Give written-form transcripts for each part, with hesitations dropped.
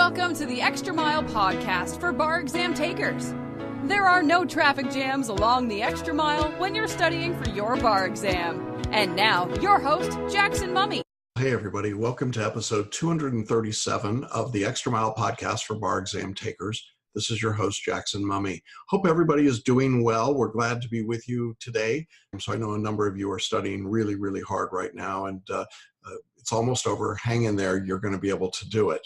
Welcome to the Extra Mile podcast for bar exam takers. There are no traffic jams along the Extra Mile when you're studying for your bar exam. And now, your host, Jackson Mummy. Hey everybody, welcome to episode 237 of the Extra Mile podcast for bar exam takers. This is your host, Jackson Mummy. Hope everybody is doing well. We're glad to be with you today. So I know a number of you are studying really, really hard right now, and it's almost over. Hang in there. You're going to be able to do it.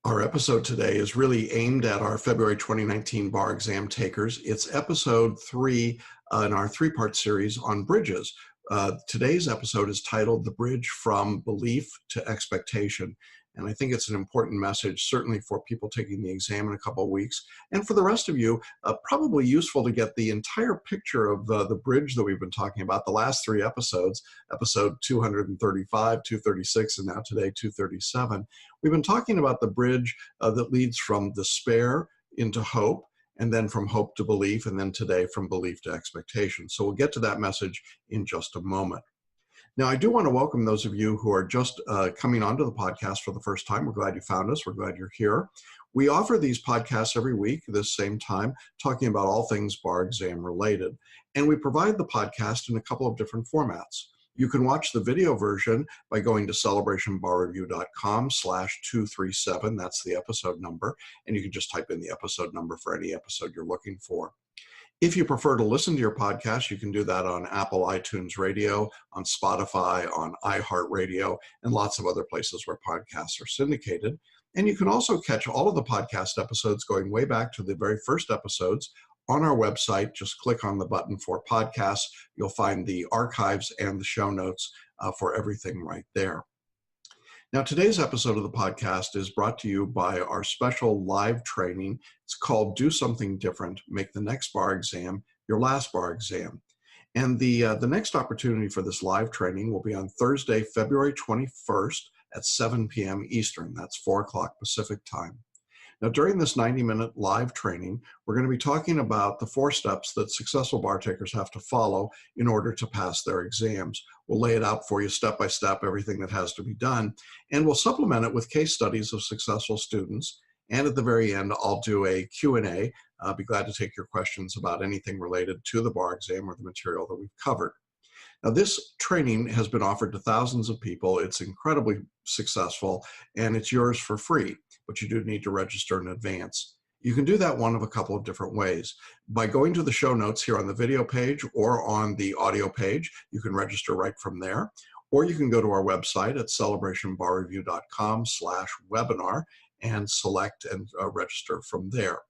Our episode today is really aimed at our February 2019 bar exam takers. It's episode 3 in our 3-part series on bridges. Today's episode is titled The Bridge from Belief to Expectation. And I think it's an important message, certainly for people taking the exam in a couple of weeks. And for the rest of you, probably useful to get the entire picture of the bridge that we've been talking about the last 3 episodes, episode 235, 236, and now today 237. We've been talking about the bridge that leads from despair into hope, and then from hope to belief, and then today from belief to expectation. So we'll get to that message in just a moment. Now, I do want to welcome those of you who are just coming onto the podcast for the first time. We're glad you found us. We're glad you're here. We offer these podcasts every week at this same time, talking about all things bar exam related. And we provide the podcast in a couple of different formats. You can watch the video version by going to celebrationbarreview.com/237. That's the episode number. And you can just type in the episode number for any episode you're looking for. If you prefer to listen to your podcast, you can do that on Apple iTunes Radio, on Spotify, on iHeartRadio, and lots of other places where podcasts are syndicated. And you can also catch all of the podcast episodes going way back to the very first episodes on our website. Just click on the button for podcasts. You'll find the archives and the show notes for everything right there. Now, today's episode of the podcast is brought to you by our special live training. It's called Do Something Different, Make the Next Bar Exam Your Last Bar Exam. And the next opportunity for this live training will be on Thursday, February 21st at 7 p.m. Eastern. That's 4 o'clock Pacific time. Now, during this 90-minute live training, we're going to be talking about the 4 steps that successful bar takers have to follow in order to pass their exams. We'll lay it out for you step by step, everything that has to be done, and we'll supplement it with case studies of successful students. And at the very end, I'll do a Q&A. I'll be glad to take your questions about anything related to the bar exam or the material that we've covered. Now, this training has been offered to thousands of people. It's incredibly successful, and it's yours for free, but you do need to register in advance. You can do that one of a couple of different ways. By going to the show notes here on the video page or on the audio page, you can register right from there. Or you can go to our website at celebrationbarreview.com/webinar and select and register from there.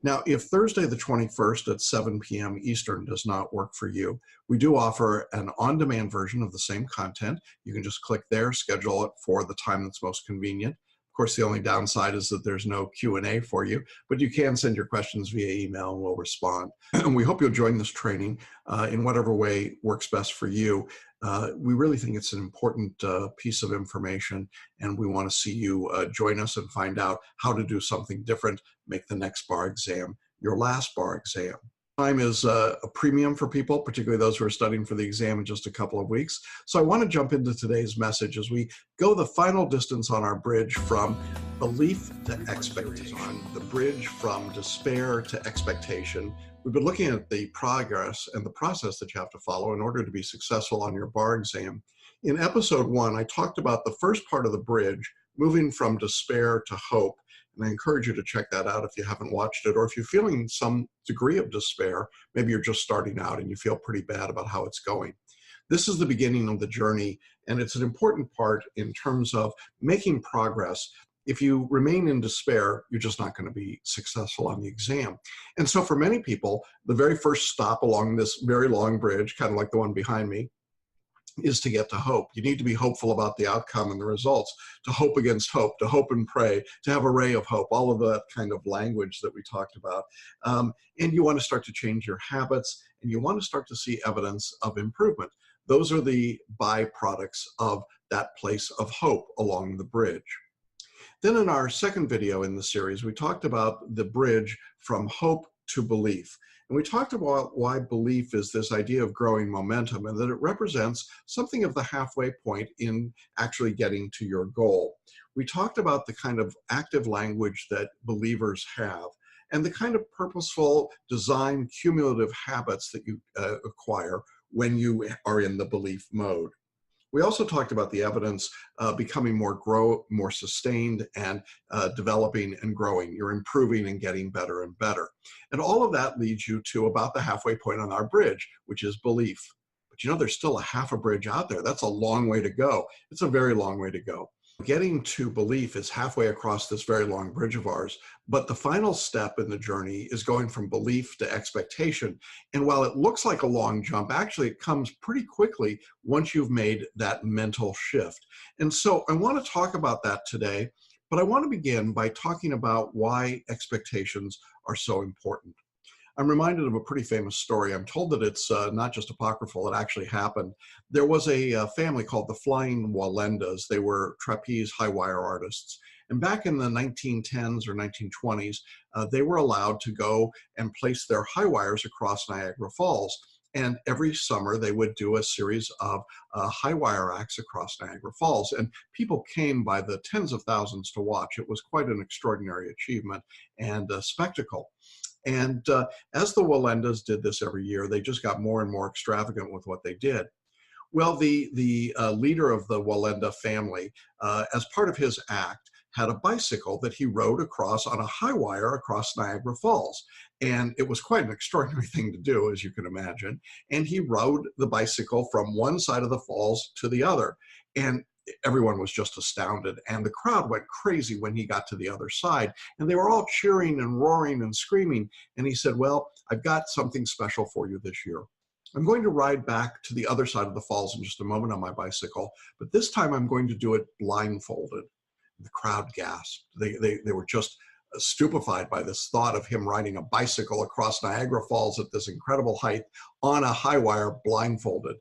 Now, if Thursday the 21st at 7 p.m. Eastern does not work for you, we do offer an on-demand version of the same content. You can just click there, schedule it for the time that's most convenient. Of course, the only downside is that there's no Q&A for you, but you can send your questions via email and we'll respond. And we hope you'll join this training in whatever way works best for you. We really think it's an important piece of information, and we want to see you join us and find out how to do something different, make the next bar exam your last bar exam. Time is a premium for people, particularly those who are studying for the exam in just a couple of weeks. So I want to jump into today's message as we go the final distance on our bridge from belief to expectation, on the bridge from despair to expectation. We've been looking at the progress and the process that you have to follow in order to be successful on your bar exam. In episode 1, I talked about the first part of the bridge, moving from despair to hope. And I encourage you to check that out if you haven't watched it, or if you're feeling some degree of despair, maybe you're just starting out and you feel pretty bad about how it's going. This is the beginning of the journey, and it's an important part in terms of making progress. If you remain in despair, you're just not going to be successful on the exam. And so for many people, the very first stop along this very long bridge, kind of like the one behind me, is to get to hope. You need to be hopeful about the outcome and the results, to hope against hope, to hope and pray, to have a ray of hope, all of that kind of language that we talked about. And you want to start to change your habits, and you want to start to see evidence of improvement. Those are the byproducts of that place of hope along the bridge. Then in our second video in the series, we talked about the bridge from hope to belief. And we talked about why belief is this idea of growing momentum, and that it represents something of the halfway point in actually getting to your goal. we talked about the kind of active language that believers have and the kind of purposeful design cumulative habits that you acquire when you are in the belief mode. We also talked about the evidence becoming more sustained and developing and growing. You're improving and getting better and better. And all of that leads you to about the halfway point on our bridge, which is belief. But you know, there's still a half a bridge out there. That's a long way to go. It's a very long way to go. Getting to belief is halfway across this very long bridge of ours, but the final step in the journey is going from belief to expectation. And while it looks like a long jump, actually it comes pretty quickly once you've made that mental shift. And so I want to talk about that today, but I want to begin by talking about why expectations are so important. I'm reminded of a pretty famous story. I'm told that it's not just apocryphal, it actually happened. There was a family called the Flying Walendas. They were trapeze high wire artists. And back in the 1910s or 1920s, they were allowed to go and place their high wires across Niagara Falls. And every summer they would do a series of high wire acts across Niagara Falls. And people came by the tens of thousands to watch. It was quite an extraordinary achievement and a spectacle. And as the Walendas did this every year, they just got more and more extravagant with what they did. Well, the leader of the Walenda family, as part of his act, had a bicycle that he rode across on a high wire across Niagara Falls. And it was quite an extraordinary thing to do, as you can imagine. And he rode the bicycle from one side of the falls to the other. And everyone was just astounded, and the crowd went crazy when he got to the other side, and they were all cheering and roaring and screaming. And he said, well, I've got something special for you this year. I'm going to ride back to the other side of the falls in just a moment on my bicycle, but this time I'm going to do it blindfolded. The crowd gasped. They were just stupefied by this thought of him riding a bicycle across Niagara Falls at this incredible height on a high wire blindfolded.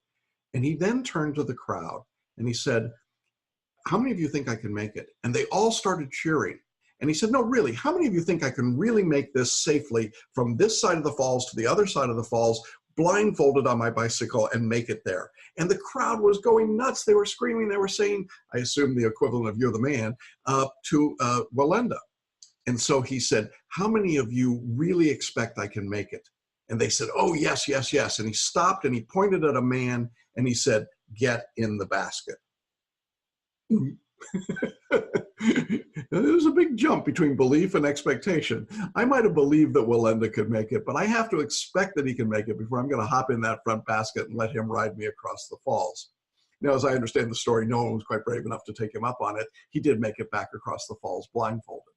And he then turned to the crowd and he said, how many of you think I can make it? And they all started cheering. And he said, no, really, how many of you think I can really make this safely from this side of the falls to the other side of the falls, blindfolded on my bicycle, and make it there? And the crowd was going nuts. They were screaming. They were saying, I assume the equivalent of "you're the man," to Walenda. And so he said, how many of you really expect I can make it? And they said, oh, yes, yes, yes. And he stopped and he pointed at a man and he said, get in the basket. There's a big jump between belief and expectation. I might have believed that Walenda could make it, but I have to expect that he can make it before I'm going to hop in that front basket and let him ride me across the falls. Now, as I understand the story, no one was quite brave enough to take him up on it. He did make it back across the falls blindfolded.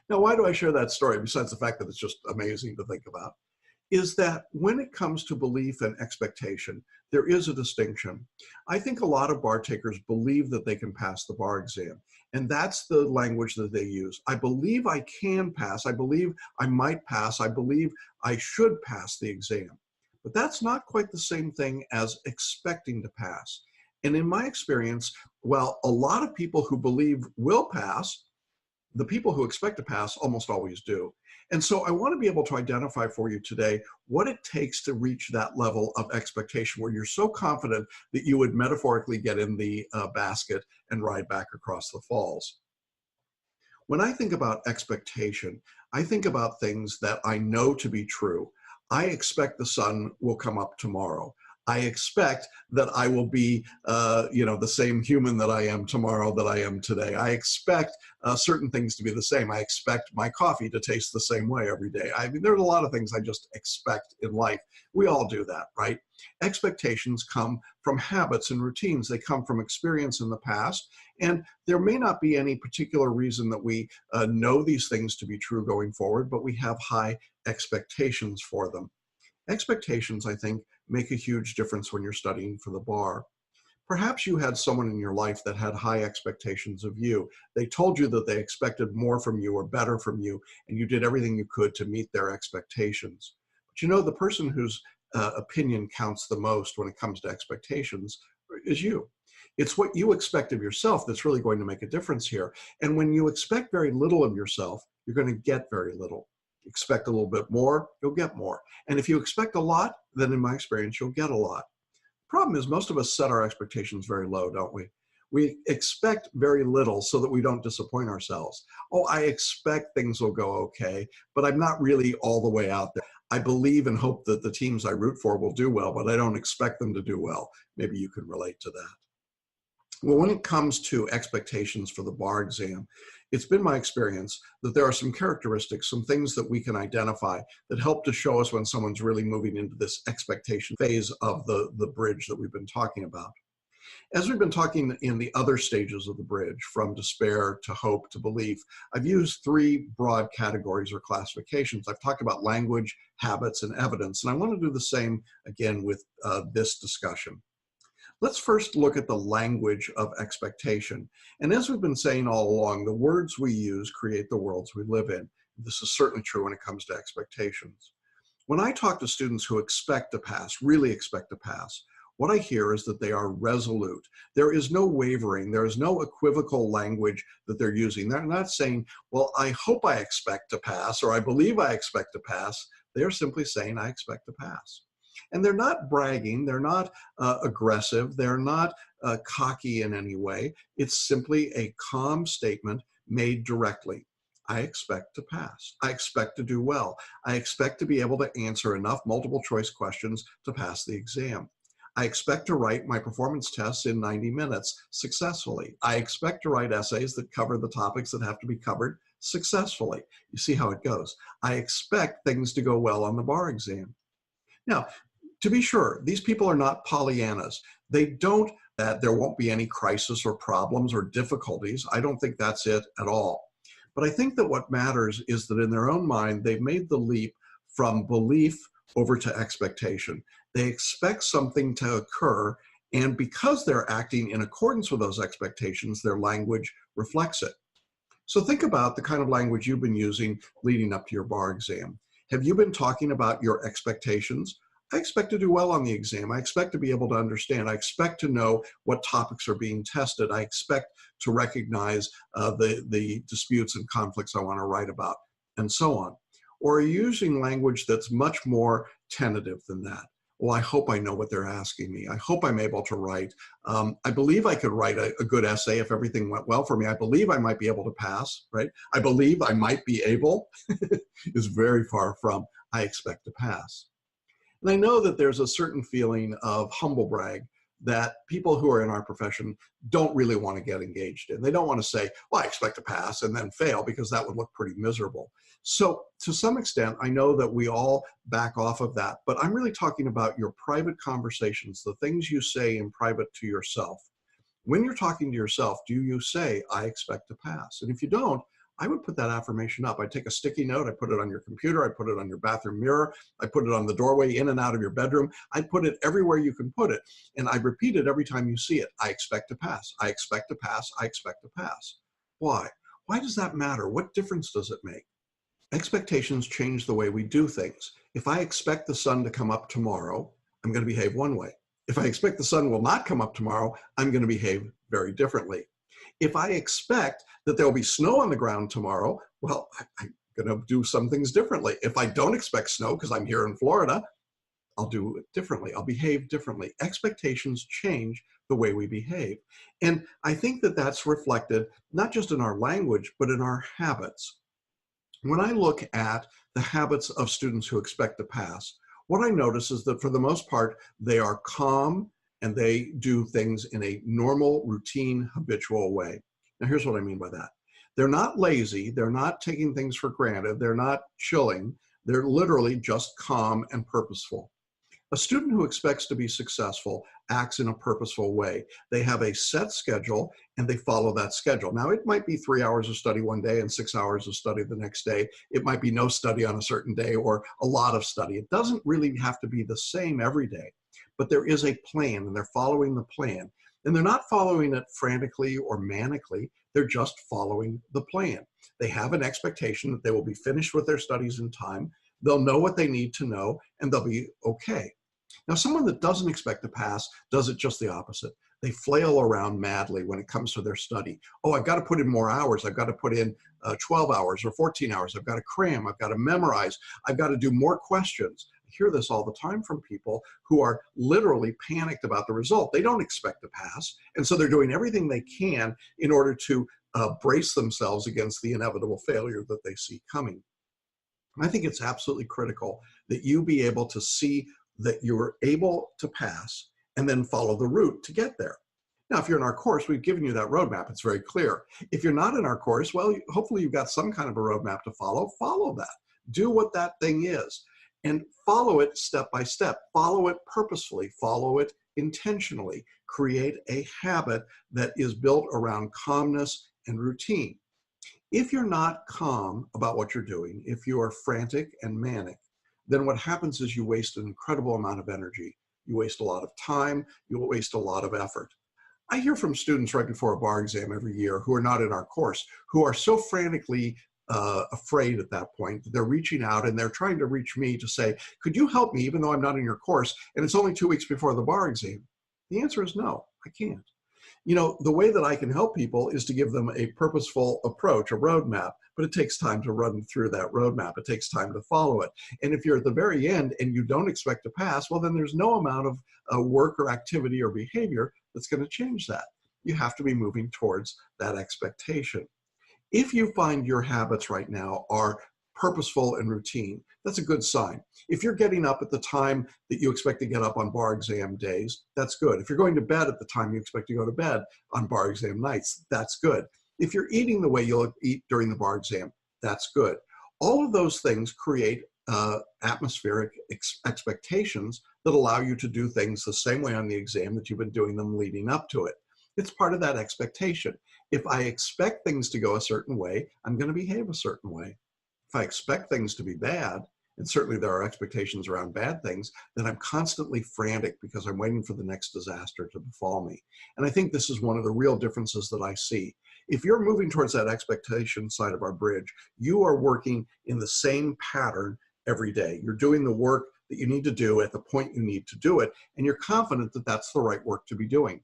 Now, why do I share that story, besides the fact that it's just amazing to think about? Is that when it comes to belief and expectation, there is a distinction. I think a lot of bar takers believe that they can pass the bar exam, and that's the language that they use. I believe I can pass. I believe I might pass. I believe I should pass the exam. But that's not quite the same thing as expecting to pass. And in my experience, while a lot of people who believe will pass, the people who expect to pass almost always do. And so I want to be able to identify for you today what it takes to reach that level of expectation where you're so confident that you would metaphorically get in the basket and ride back across the falls. When I think about expectation, I think about things that I know to be true. I expect the sun will come up tomorrow. I expect that I will be, the same human that I am tomorrow that I am today. I expect certain things to be the same. I expect my coffee to taste the same way every day. I mean, there's a lot of things I just expect in life. We all do that, right? Expectations come from habits and routines. They come from experience in the past. And there may not be any particular reason that we know these things to be true going forward, but we have high expectations for them. Expectations, I think, make a huge difference when you're studying for the bar. Perhaps you had someone in your life that had high expectations of you. They told you that they expected more from you or better from you, and you did everything you could to meet their expectations. But you know, the person whose opinion counts the most when it comes to expectations is you. It's what you expect of yourself that's really going to make a difference here. And when you expect very little of yourself, you're going to get very little. Expect a little bit more, you'll get more. And if you expect a lot, then in my experience, you'll get a lot. Problem is, most of us set our expectations very low, don't we? We expect very little so that we don't disappoint ourselves. Oh, I expect things will go okay, but I'm not really all the way out there. I believe and hope that the teams I root for will do well, but I don't expect them to do well. Maybe you can relate to that. Well, when it comes to expectations for the bar exam, it's been my experience that there are some characteristics, some things that we can identify that help to show us when someone's really moving into this expectation phase of the bridge that we've been talking about. As we've been talking in the other stages of the bridge, from despair to hope to belief, I've used three broad categories or classifications. I've talked about language, habits, and evidence, and I want to do the same again with this discussion. Let's first look at the language of expectation. And as we've been saying all along, the words we use create the worlds we live in. This is certainly true when it comes to expectations. When I talk to students who expect to pass, really expect to pass, what I hear is that they are resolute. There is no wavering. There is no equivocal language that they're using. They're not saying, well, I hope I expect to pass, or I believe I expect to pass. They're simply saying, I expect to pass. And they're not bragging. They're not aggressive. They're not cocky in any way. It's simply a calm statement made directly. I expect to pass. I expect to do well. I expect to be able to answer enough multiple choice questions to pass the exam. I expect to write my performance tests in 90 minutes successfully. I expect to write essays that cover the topics that have to be covered successfully. You see how it goes. I expect things to go well on the bar exam. Now, to be sure, these people are not Pollyannas. They don't, that there won't be any crisis or problems or difficulties. I don't think that's it at all. But I think that what matters is that in their own mind, they've made the leap from belief over to expectation. They expect something to occur, and because they're acting in accordance with those expectations, their language reflects it. So think about the kind of language you've been using leading up to your bar exam. Have you been talking about your expectations? I expect to do well on the exam. I expect to be able to understand. I expect to know what topics are being tested. I expect to recognize the disputes and conflicts I want to write about, and so on. Or are you using language that's much more tentative than that? Well, I hope I know what they're asking me. I hope I'm able to write. I believe I could write a good essay if everything went well for me. I believe I might be able to pass, right? I believe I might be able is very far from I expect to pass. And I know that there's a certain feeling of humble brag that people who are in our profession don't really want to get engaged in. They don't want to say, well, I expect to pass and then fail, because that would look pretty miserable. So to some extent, I know that we all back off of that, but I'm really talking about your private conversations, the things you say in private to yourself. When you're talking to yourself, do you say, I expect to pass? And if you don't, I would put that affirmation up. I'd take a sticky note, I put it on your computer, I put it on your bathroom mirror, I put it on the doorway in and out of your bedroom. I put it everywhere you can put it. And I repeat it every time you see it. I expect to pass. I expect to pass. I expect to pass. Why? Why does that matter? What difference does it make? Expectations change the way we do things. If I expect the sun to come up tomorrow, I'm going to behave one way. If I expect the sun will not come up tomorrow, I'm going to behave very differently. If I expect that there will be snow on the ground tomorrow, well, I'm going to do some things differently. If I don't expect snow because I'm here in Florida, I'll do it differently. I'll behave differently. Expectations change the way we behave. And I think that that's reflected not just in our language, but in our habits. When I look at the habits of students who expect to pass, what I notice is that for the most part, they are calm and they do things in a normal, routine, habitual way. Now, here's what I mean by that. They're not lazy. They're not taking things for granted. They're not chilling. They're literally just calm and purposeful. A student who expects to be successful acts in a purposeful way. They have a set schedule and they follow that schedule. Now, it might be 3 hours of study one day and 6 hours of study the next day. It might be no study on a certain day or a lot of study. It doesn't really have to be the same every day, but there is a plan and they're following the plan. And they're not following it frantically or manically. They're just following the plan. They have an expectation that they will be finished with their studies in time. They'll know what they need to know and they'll be okay. Now, someone that doesn't expect to pass does it just the opposite. They flail around madly when it comes to their study. Oh, I've got to put in more hours. I've got to put in 12 hours or 14 hours. I've got to cram. I've got to memorize. I've got to do more questions. hear this all the time from people who are literally panicked about the result. They don't expect to pass, and so they're doing everything they can in order to brace themselves against the inevitable failure that they see coming. I think it's absolutely critical that you be able to see that you're able to pass and then follow the route to get there. Now, if you're in our course, we've given you that roadmap. It's very clear. If you're not in our course, well, hopefully you've got some kind of a roadmap to follow. Follow that. Do what that thing is and follow it step by step. Follow it purposefully. Follow it intentionally. Create a habit that is built around calmness and routine. If you're not calm about what you're doing, if you are frantic and manic, then what happens is you waste an incredible amount of energy. You waste a lot of time. You will waste a lot of effort. I hear from students right before a bar exam every year who are not in our course, who are so frantically afraid at that point that they're reaching out and they're trying to reach me to say, could you help me even though I'm not in your course and it's only 2 weeks before the bar exam? The answer is no, I can't. You know, the way that I can help people is to give them a purposeful approach, a roadmap, but it takes time to run through that roadmap. It takes time to follow it. And if you're at the very end and you don't expect to pass, well, then there's no amount of work or activity or behavior that's going to change that. You have to be moving towards that expectation. If you find your habits right now are purposeful and routine, that's a good sign. If you're getting up at the time that you expect to get up on bar exam days, that's good. If you're going to bed at the time you expect to go to bed on bar exam nights, that's good. If you're eating the way you'll eat during the bar exam, that's good. All of those things create atmospheric expectations that allow you to do things the same way on the exam that you've been doing them leading up to it. It's part of that expectation. If I expect things to go a certain way, I'm going to behave a certain way. If I expect things to be bad, and certainly there are expectations around bad things, then I'm constantly frantic because I'm waiting for the next disaster to befall me. And I think this is one of the real differences that I see. If you're moving towards that expectation side of our bridge, you are working in the same pattern every day. You're doing the work that you need to do at the point you need to do it, and you're confident that that's the right work to be doing.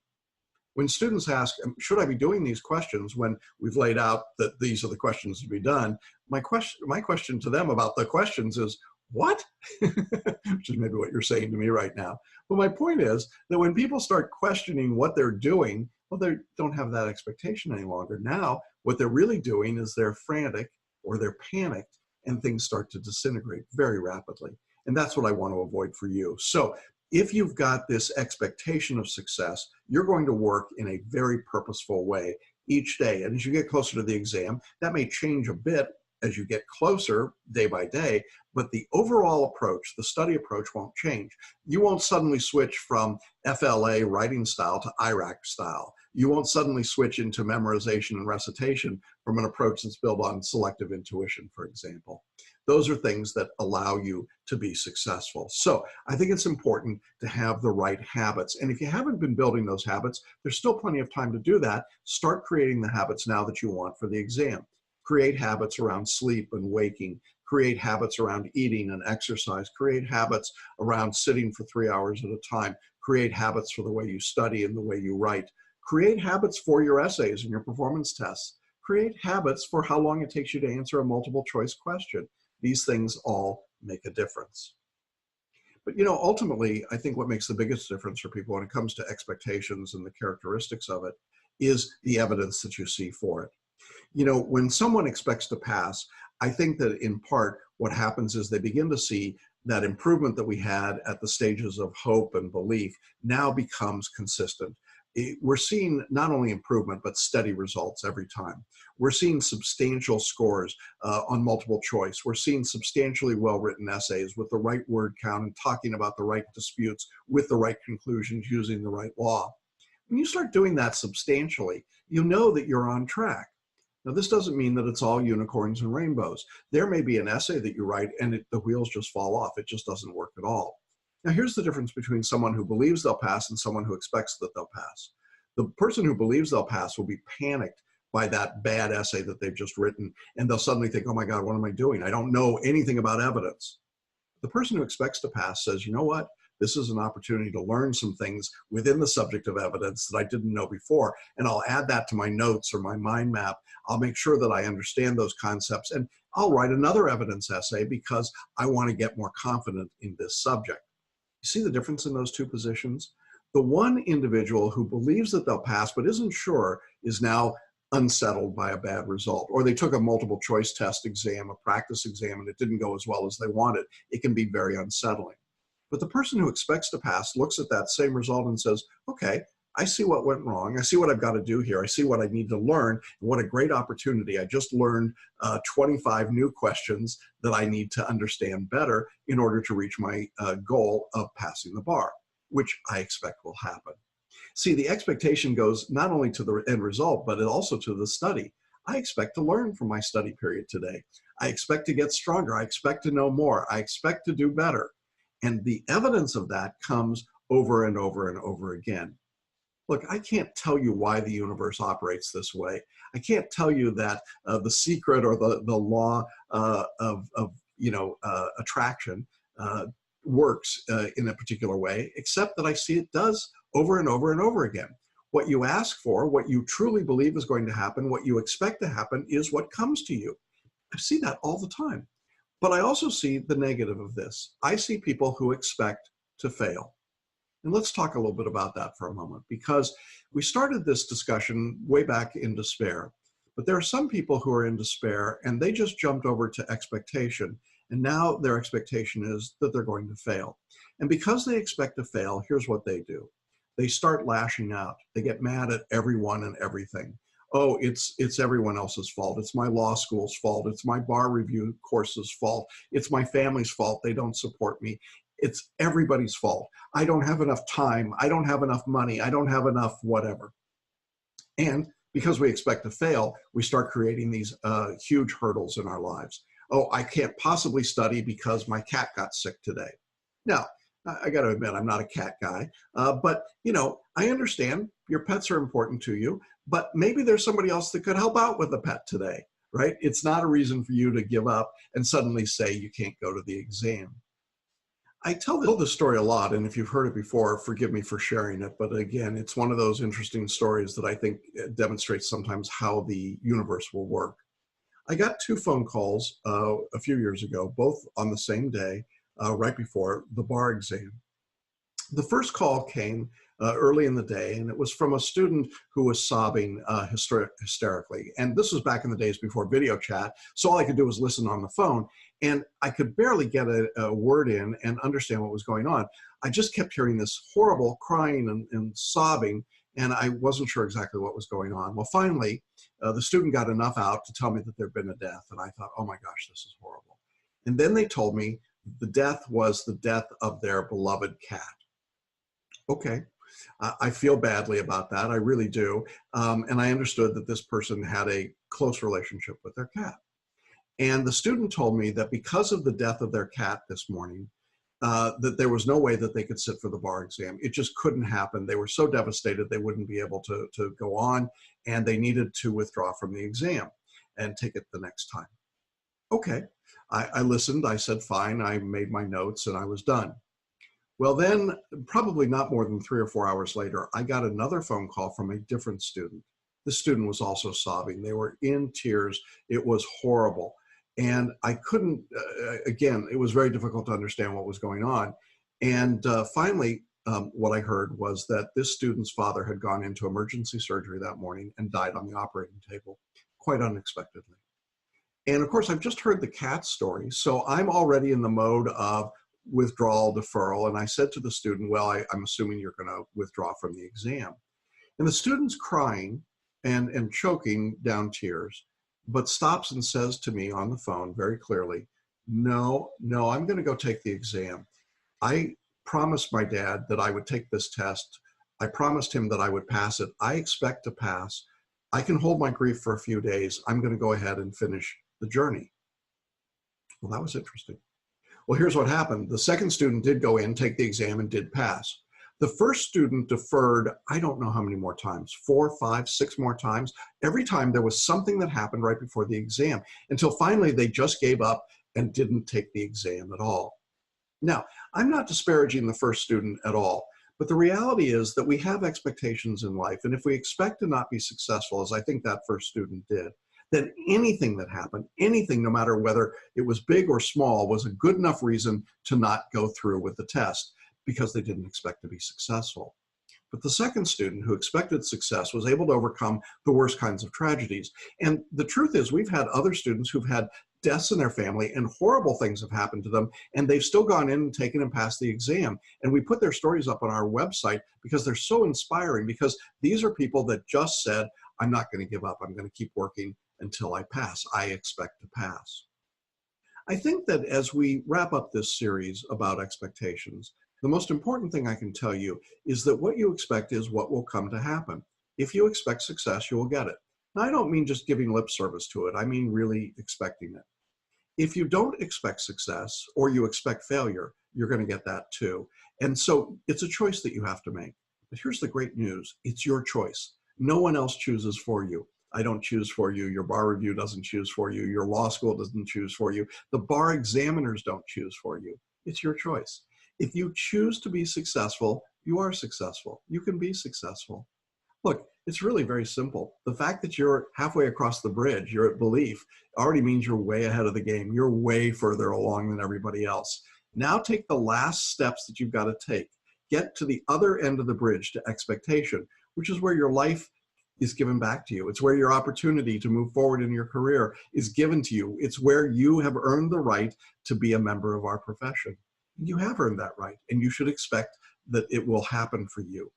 When students ask, should I be doing these questions when we've laid out that these are the questions to be done, my question to them about the questions is, what? Which is maybe what you're saying to me right now. But my point is that when people start questioning what they're doing, well, they don't have that expectation any longer. Now, what they're really doing is they're frantic or they're panicked and things start to disintegrate very rapidly. And that's what I want to avoid for you. So if you've got this expectation of success, you're going to work in a very purposeful way each day. And as you get closer to the exam, that may change a bit as you get closer day by day, but the overall approach, the study approach, won't change. You won't suddenly switch from FLA writing style to IRAC style. You won't suddenly switch into memorization and recitation from an approach that's built on selective intuition, for example. Those are things that allow you to be successful. So I think it's important to have the right habits. And if you haven't been building those habits, there's still plenty of time to do that. Start creating the habits now that you want for the exam. Create habits around sleep and waking. Create habits around eating and exercise. Create habits around sitting for 3 hours at a time. Create habits for the way you study and the way you write. Create habits for your essays and your performance tests. Create habits for how long it takes you to answer a multiple choice question. These things all make a difference. But you know, ultimately, I think what makes the biggest difference for people when it comes to expectations and the characteristics of it is the evidence that you see for it. You know, when someone expects to pass, I think that in part what happens is they begin to see that improvement that we had at the stages of hope and belief now becomes consistent. We're seeing not only improvement, but steady results every time. We're seeing substantial scores on multiple choice. We're seeing substantially well-written essays with the right word count and talking about the right disputes with the right conclusions using the right law. When you start doing that substantially, you know that you're on track. Now, this doesn't mean that it's all unicorns and rainbows. There may be an essay that you write and the wheels just fall off. It just doesn't work at all. Now, here's the difference between someone who believes they'll pass and someone who expects that they'll pass. The person who believes they'll pass will be panicked by that bad essay that they've just written, and they'll suddenly think, oh my God, what am I doing? I don't know anything about evidence. The person who expects to pass says, you know what? This is an opportunity to learn some things within the subject of evidence that I didn't know before, and I'll add that to my notes or my mind map. I'll make sure that I understand those concepts, and I'll write another evidence essay because I want to get more confident in this subject. You see the difference in those two positions? The one individual who believes that they'll pass but isn't sure is now unsettled by a bad result. Or they took a multiple choice test exam, a practice exam, and it didn't go as well as they wanted. It can be very unsettling. But the person who expects to pass looks at that same result and says, okay, I see what went wrong. I see what I've got to do here. I see what I need to learn. And what a great opportunity. I just learned 25 new questions that I need to understand better in order to reach my goal of passing the bar, which I expect will happen. See, the expectation goes not only to the end result, but also to the study. I expect to learn from my study period today. I expect to get stronger. I expect to know more. I expect to do better. And the evidence of that comes over and over and over again. Look, I can't tell you why the universe operates this way. I can't tell you that the secret or the law of attraction works in a particular way, except that I see it does over and over and over again. What you ask for, what you truly believe is going to happen, what you expect to happen is what comes to you. I see that all the time. But I also see the negative of this. I see people who expect to fail. And let's talk a little bit about that for a moment, because we started this discussion way back in despair. But there are some people who are in despair and they just jumped over to expectation. And now their expectation is that they're going to fail. And because they expect to fail, here's what they do. They start lashing out. They get mad at everyone and everything. Oh, it's everyone else's fault. It's my law school's fault. It's my bar review course's fault. It's my family's fault. They don't support me. It's everybody's fault. I don't have enough time. I don't have enough money. I don't have enough whatever. And because we expect to fail, we start creating these huge hurdles in our lives. Oh, I can't possibly study because my cat got sick today. Now, I got to admit, I'm not a cat guy, but I understand your pets are important to you, but maybe there's somebody else that could help out with the pet today, right? It's not a reason for you to give up and suddenly say you can't go to the exam. I tell this story a lot, and if you've heard it before, forgive me for sharing it, but again, it's one of those interesting stories that I think demonstrates sometimes how the universe will work. I got 2 phone calls a few years ago, both on the same day, right before the bar exam. The first call came early in the day, and it was from a student who was sobbing hysterically. And this was back in the days before video chat, so all I could do was listen on the phone, and I could barely get a word in and understand what was going on. I just kept hearing this horrible crying and sobbing, and I wasn't sure exactly what was going on. Well, finally, the student got enough out to tell me that there'd been a death, and I thought, oh my gosh, this is horrible. And then they told me the death was the death of their beloved cat. Okay, I feel badly about that, I really do. And I understood that this person had a close relationship with their cat. And the student told me that because of the death of their cat this morning, that there was no way that they could sit for the bar exam. It just couldn't happen. They were so devastated they wouldn't be able to go on, and they needed to withdraw from the exam and take it the next time. Okay, I listened, I said fine, I made my notes, and I was done. Well then, probably not more than 3 or 4 hours later, I got another phone call from a different student. The student was also sobbing. They were in tears. It was horrible. And I couldn't, again, it was very difficult to understand what was going on. And finally, what I heard was that this student's father had gone into emergency surgery that morning and died on the operating table, quite unexpectedly. And of course, I've just heard the cat story, so I'm already in the mode of withdrawal, deferral, and I said to the student, well, I'm assuming you're going to withdraw from the exam. And the student's crying and choking down tears, but stops and says to me on the phone very clearly, no, I'm going to go take the exam. I promised my dad that I would take this test. I promised him that I would pass it. I expect to pass. I can hold my grief for a few days. I'm going to go ahead and finish the journey. Well, that was interesting. Well, here's what happened. The second student did go in, take the exam, and did pass. The first student deferred, I don't know how many more times, 4, 5, 6 more times. Every time there was something that happened right before the exam, until finally they just gave up and didn't take the exam at all. Now, I'm not disparaging the first student at all, but the reality is that we have expectations in life, and if we expect to not be successful, as I think that first student did, that anything that happened, anything, no matter whether it was big or small, was a good enough reason to not go through with the test because they didn't expect to be successful. But the second student who expected success was able to overcome the worst kinds of tragedies. And the truth is, we've had other students who've had deaths in their family and horrible things have happened to them, and they've still gone in and taken and passed the exam. And we put their stories up on our website because they're so inspiring, because these are people that just said, I'm not going to give up. I'm going to keep working until I pass. I expect to pass. I think that as we wrap up this series about expectations, the most important thing I can tell you is that what you expect is what will come to happen. If you expect success, you will get it. Now, I don't mean just giving lip service to it. I mean really expecting it. If you don't expect success or you expect failure, you're going to get that too. And so it's a choice that you have to make. But here's the great news. It's your choice. No one else chooses for you. I don't choose for you. Your bar review doesn't choose for you. Your law school doesn't choose for you. The bar examiners don't choose for you. It's your choice. If you choose to be successful, you are successful. You can be successful. Look, it's really very simple. The fact that you're halfway across the bridge, you're at belief, already means you're way ahead of the game. You're way further along than everybody else. Now take the last steps that you've got to take. Get to the other end of the bridge to expectation, which is where your life is given back to you. It's where your opportunity to move forward in your career is given to you. It's where you have earned the right to be a member of our profession. You have earned that right, and you should expect that it will happen for you.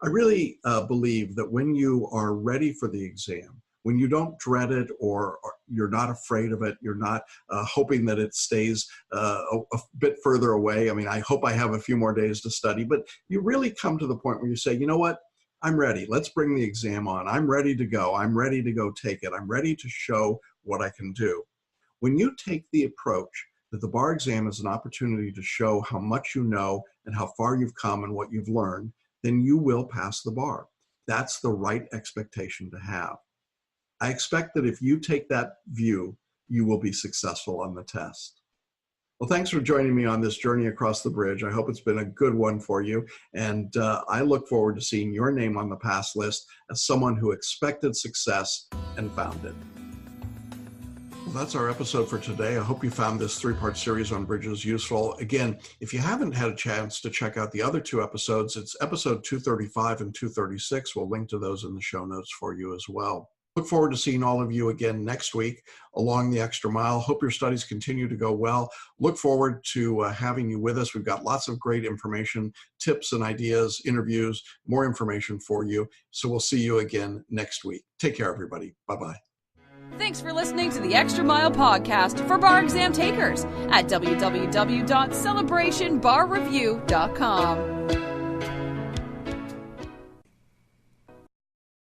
I really believe that when you are ready for the exam, when you don't dread it or you're not afraid of it, you're not hoping that it stays a bit further away. I mean, I hope I have a few more days to study, but you really come to the point where you say, you know what? I'm ready. Let's bring the exam on. I'm ready to go. I'm ready to go take it. I'm ready to show what I can do. When you take the approach that the bar exam is an opportunity to show how much you know and how far you've come and what you've learned, then you will pass the bar. That's the right expectation to have. I expect that if you take that view, you will be successful on the test. Well, thanks for joining me on this journey across the bridge. I hope it's been a good one for you. And I look forward to seeing your name on the pass list as someone who expected success and found it. Well, that's our episode for today. I hope you found this 3-part series on bridges useful. Again, if you haven't had a chance to check out the other 2 episodes, it's episode 235 and 236. We'll link to those in the show notes for you as well. Look forward to seeing all of you again next week along the extra mile. Hope your studies continue to go well. Look forward to having you with us. We've got lots of great information, tips and ideas, interviews, more information for you. So we'll see you again next week. Take care, everybody. Bye-bye. Thanks for listening to the Extra Mile podcast for bar exam takers at www.celebrationbarreview.com.